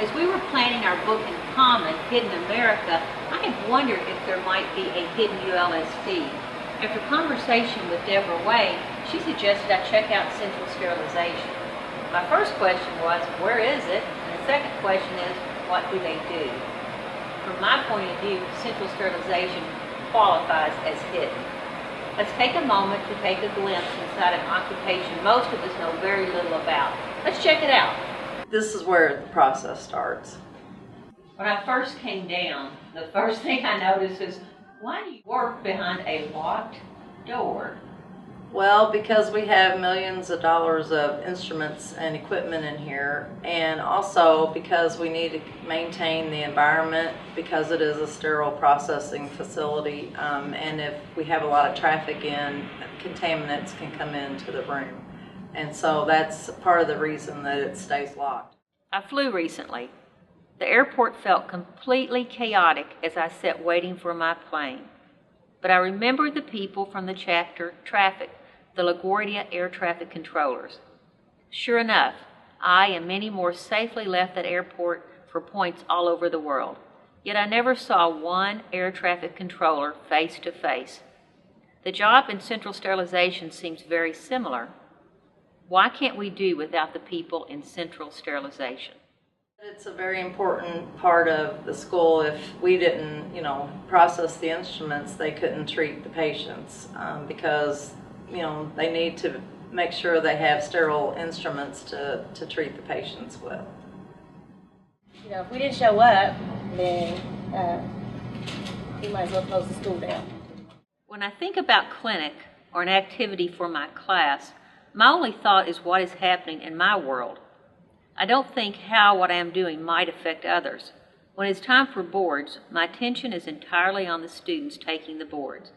As we were planning our book in common, Hidden America, I had wondered if there might be a hidden ULSD. After conversation with Deborah Wayne, she suggested I check out central sterilization. My first question was, where is it? And the second question is, what do they do? From my point of view, central sterilization qualifies as hidden. Let's take a moment to take a glimpse inside an occupation most of us know very little about. Let's check it out. This is where the process starts. When I first came down, the first thing I noticed is, why do you work behind a locked door? Well, because we have millions of dollars of instruments and equipment in here, and also because we need to maintain the environment because it is a sterile processing facility, and if we have a lot of traffic in, contaminants can come into the room. And so that's part of the reason that it stays locked. I flew recently. The airport felt completely chaotic as I sat waiting for my plane. But I remembered the people from the chapter traffic, the LaGuardia air traffic controllers. Sure enough, I and many more safely left that airport for points all over the world. Yet I never saw one air traffic controller face to face. The job in central sterilization seems very similar. Why can't we do without the people in central sterilization? It's a very important part of the school. If we didn't, process the instruments, they couldn't treat the patients because, they need to make sure they have sterile instruments to treat the patients with. If we didn't show up, then we might as well close the school down. When I think about clinic or an activity for my class, my only thought is what is happening in my world. I don't think how what I am doing might affect others. When it's time for boards, my attention is entirely on the students taking the boards.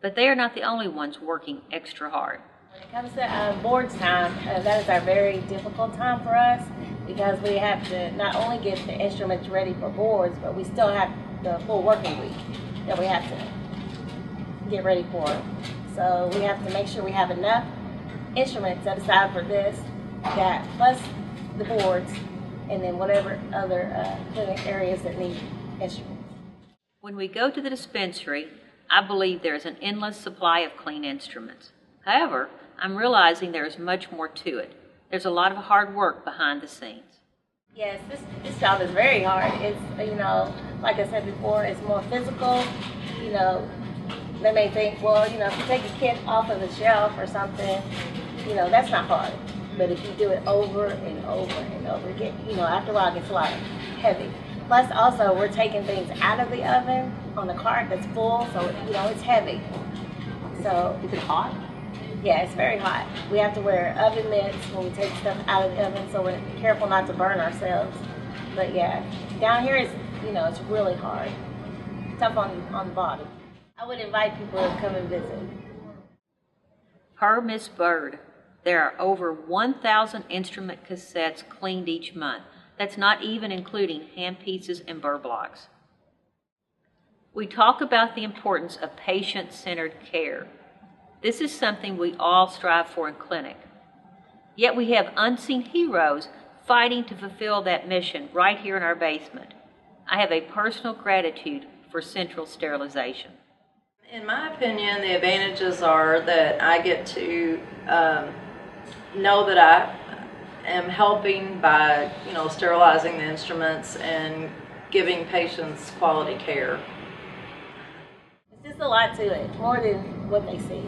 But they are not the only ones working extra hard. When it comes to boards time, that is our very difficult time for us because we have to not only get the instruments ready for boards, but we still have the full working week that we have to get ready for. So we have to make sure we have enough instruments set aside for this, that plus the boards, and then whatever other clinic areas that need instruments. When we go to the dispensary, I believe there is an endless supply of clean instruments. However, I'm realizing there is much more to it. There's a lot of hard work behind the scenes. Yes, this job is very hard. It's, like I said before, it's more physical. They may think, well, if you take a kit off of the shelf or something, that's not hard. But if you do it over and over and over again, after a while it gets a lot heavy. Plus also, we're taking things out of the oven on the cart that's full, so, it's heavy. So, is it hot? Yeah, it's very hot. We have to wear oven mitts when we take stuff out of the oven, so we're careful not to burn ourselves. But yeah, down here it's really hard. Tough on the body. I would invite people to come and visit. Per Miss Bird, there are over 1,000 instrument cassettes cleaned each month. That's not even including handpieces and burr blocks. We talk about the importance of patient-centered care. This is something we all strive for in clinic. Yet we have unseen heroes fighting to fulfill that mission right here in our basement. I have a personal gratitude for central sterilization. In my opinion, the advantages are that I get to know that I am helping by, sterilizing the instruments and giving patients quality care. It's just a lot to it, more than what they see.